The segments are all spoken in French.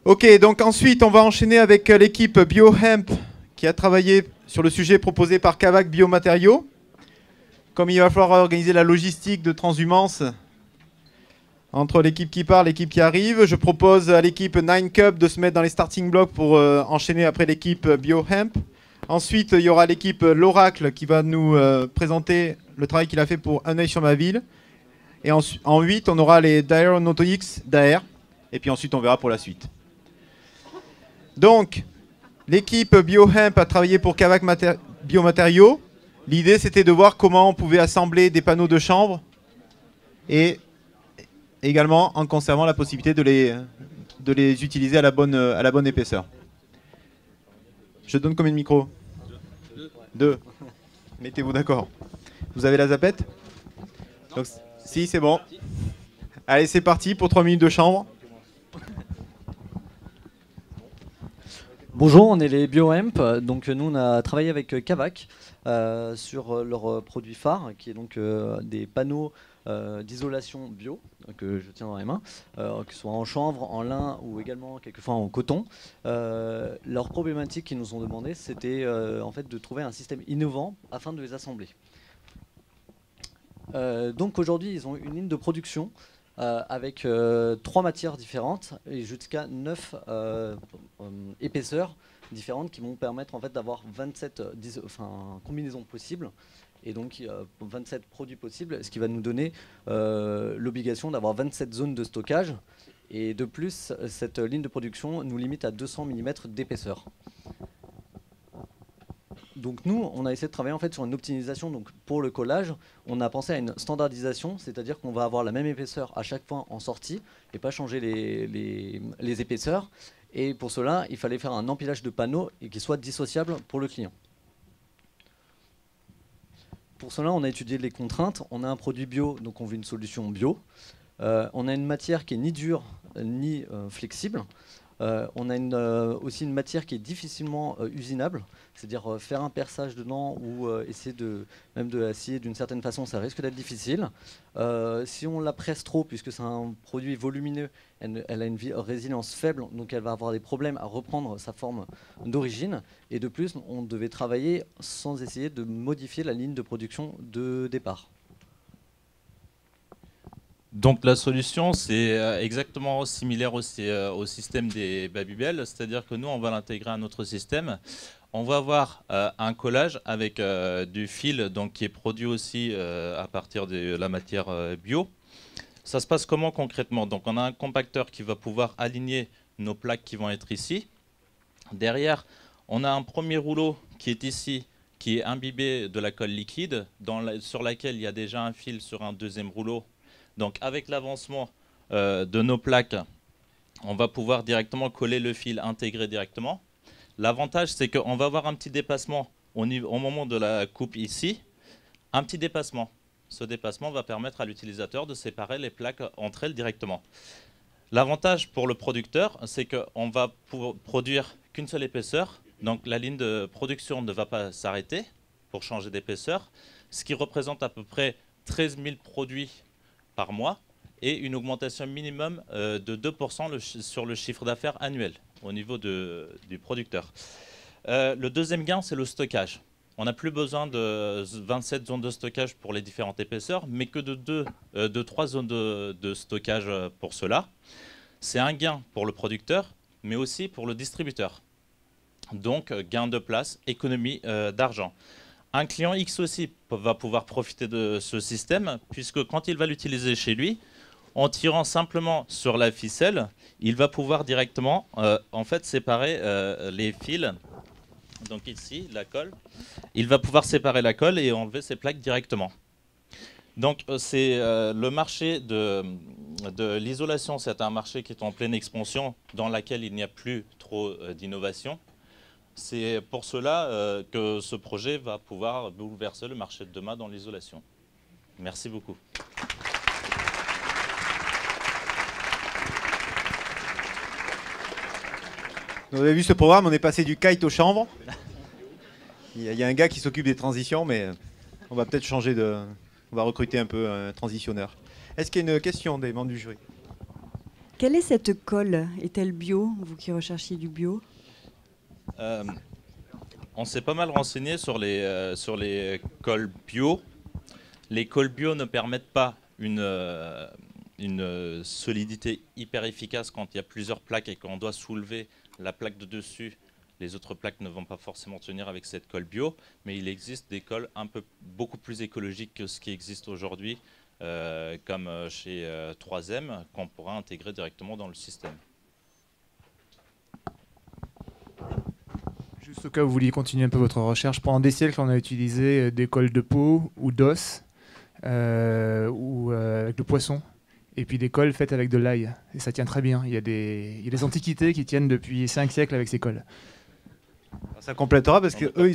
Ok, donc ensuite on va enchaîner avec l'équipe BioHemp qui a travaillé sur le sujet proposé par Kavak Biomatériaux. Comme il va falloir organiser la logistique de transhumance entre l'équipe qui part et l'équipe qui arrive, je propose à l'équipe 9 Cup de se mettre dans les starting blocks pour enchaîner après l'équipe BioHemp. Ensuite, il y aura l'équipe L'Oracle qui va nous présenter le travail qu'il a fait pour Un œil sur ma ville. Et en 8, on aura les Aeronautics d'AR. Et puis ensuite, on verra pour la suite. Donc, l'équipe BioHemp a travaillé pour Kavak Biomatériaux. L'idée, c'était de voir comment on pouvait assembler des panneaux de chambre et également en conservant la possibilité de les utiliser à la bonne épaisseur. Je donne combien de micros? Deux. Mettez-vous d'accord. Vous avez la zapette? Donc, si, c'est bon. Allez, c'est parti pour 3 minutes de chambre. Bonjour, on est les BioHemp. Donc nous on a travaillé avec Kavak sur leur produit phare qui est donc des panneaux d'isolation bio que je tiens dans les mains, que ce soit en chanvre, en lin ou également quelquefois en coton. Leur problématique qu'ils nous ont demandé, c'était en fait de trouver un système innovant afin de les assembler. Donc aujourd'hui ils ont une ligne de production avec 3 matières différentes et jusqu'à 9 épaisseurs différentes qui vont permettre en fait d'avoir 27 combinaisons possibles et donc 27 produits possibles, ce qui va nous donner l'obligation d'avoir 27 zones de stockage. Et de plus, cette ligne de production nous limite à 200 mm d'épaisseur. Donc nous, on a essayé de travailler en fait sur une optimisation. Donc pour le collage, on a pensé à une standardisation, c'est-à-dire qu'on va avoir la même épaisseur à chaque fois en sortie et pas changer les épaisseurs. Et pour cela, il fallait faire un empilage de panneaux et qui soit dissociable pour le client. Pour cela, on a étudié les contraintes. On a un produit bio, donc on veut une solution bio. On a une matière qui est ni dure ni flexible. On a aussi une matière qui est difficilement usinable, c'est-à-dire faire un perçage dedans ou essayer même de la scier d'une certaine façon, ça risque d'être difficile. Si on la presse trop, puisque c'est un produit volumineux, elle a une résilience faible, donc elle va avoir des problèmes à reprendre sa forme d'origine. Et de plus, on devait travailler sans essayer de modifier la ligne de production de départ. Donc la solution, c'est exactement similaire au système des Babybel, c'est-à-dire que nous, on va l'intégrer à notre système. On va avoir un collage avec du fil donc, qui est produit aussi à partir de la matière bio. Ça se passe comment concrètement? Donc on a un compacteur qui va pouvoir aligner nos plaques qui vont être ici. Derrière, on a un premier rouleau qui est ici, qui est imbibé de la colle liquide, sur laquelle il y a déjà un fil sur un deuxième rouleau. Donc avec l'avancement de nos plaques, on va pouvoir directement coller le fil intégré directement. L'avantage, c'est qu'on va avoir un petit dépassement au moment de la coupe ici. Un petit dépassement. Ce dépassement va permettre à l'utilisateur de séparer les plaques entre elles directement. L'avantage pour le producteur, c'est qu'on va pouvoir produire qu'une seule épaisseur. Donc la ligne de production ne va pas s'arrêter pour changer d'épaisseur, ce qui représente à peu près 13 000 produits par mois et une augmentation minimum de 2% sur le chiffre d'affaires annuel au niveau du producteur. Le deuxième gain, c'est le stockage. On n'a plus besoin de 27 zones de stockage pour les différentes épaisseurs, mais que de 3 zones de stockage pour cela. C'est un gain pour le producteur, mais aussi pour le distributeur. Donc, gain de place, économie d'argent. Un client X aussi va pouvoir profiter de ce système, puisque quand il va l'utiliser chez lui, en tirant simplement sur la ficelle, il va pouvoir directement en fait, séparer les fils. Donc ici, la colle. Il va pouvoir séparer la colle et enlever ses plaques directement. Donc c'est le marché de l'isolation, c'est un marché qui est en pleine expansion, dans lequel il n'y a plus trop d'innovation. C'est pour cela que ce projet va pouvoir bouleverser le marché de demain dans l'isolation. Merci beaucoup. Vous avez vu ce programme, on est passé du kite au chanvre. Il y a un gars qui s'occupe des transitions, mais on va peut-être changer de... On va recruter un peu un transitionneur. Est-ce qu'il y a une question des membres du jury? Quelle est cette colle? Est-elle bio, vous qui recherchiez du bio? On s'est pas mal renseigné sur les cols bio. Les cols bio ne permettent pas une solidité hyper efficace quand il y a plusieurs plaques et qu'on doit soulever la plaque de dessus. Les autres plaques ne vont pas forcément tenir avec cette colle bio, mais il existe des cols beaucoup plus écologiques que ce qui existe aujourd'hui, comme chez 3M, qu'on pourra intégrer directement dans le système. Juste au cas où vous vouliez continuer un peu votre recherche, pendant des siècles, on a utilisé des cols de peau ou d'os, ou avec le poisson, et puis des cols faites avec de l'ail. Et ça tient très bien. Il y a des antiquités qui tiennent depuis 5 siècles avec ces cols. Ça complétera parce que eux,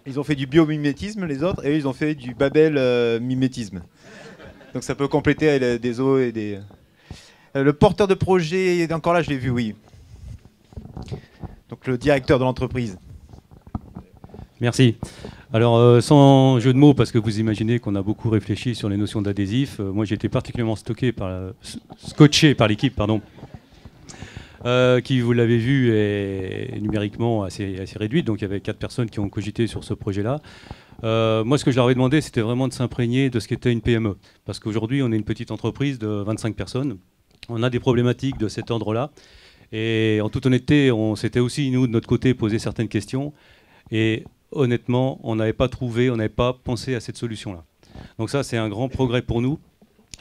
ils ont fait du biomimétisme, les autres, et eux, ils ont fait du Babel mimétisme. Donc ça peut compléter des os et des... le porteur de projet est encore là, je l'ai vu, oui. Donc le directeur de l'entreprise. Merci. Alors, sans jeu de mots, parce que vous imaginez qu'on a beaucoup réfléchi sur les notions d'adhésif, moi j'ai été particulièrement scotché par l'équipe, qui, vous l'avez vu, est numériquement assez réduite. Donc il y avait 4 personnes qui ont cogité sur ce projet-là. Moi, ce que je leur avais demandé, c'était vraiment de s'imprégner de ce qu'était une PME. Parce qu'aujourd'hui, on est une petite entreprise de 25 personnes. On a des problématiques de cet ordre-là. Et en toute honnêteté, on s'était aussi, nous, de notre côté, posé certaines questions. Et honnêtement, on n'avait pas pensé à cette solution-là. Donc ça, c'est un grand progrès pour nous.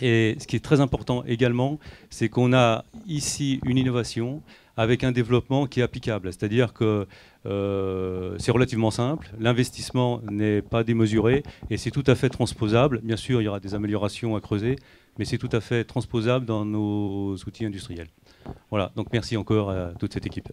Et ce qui est très important également, c'est qu'on a ici une innovation avec un développement qui est applicable. C'est-à-dire que c'est relativement simple, l'investissement n'est pas démesuré et c'est tout à fait transposable. Bien sûr, il y aura des améliorations à creuser, mais c'est tout à fait transposable dans nos outils industriels. Voilà, donc merci encore à toute cette équipe.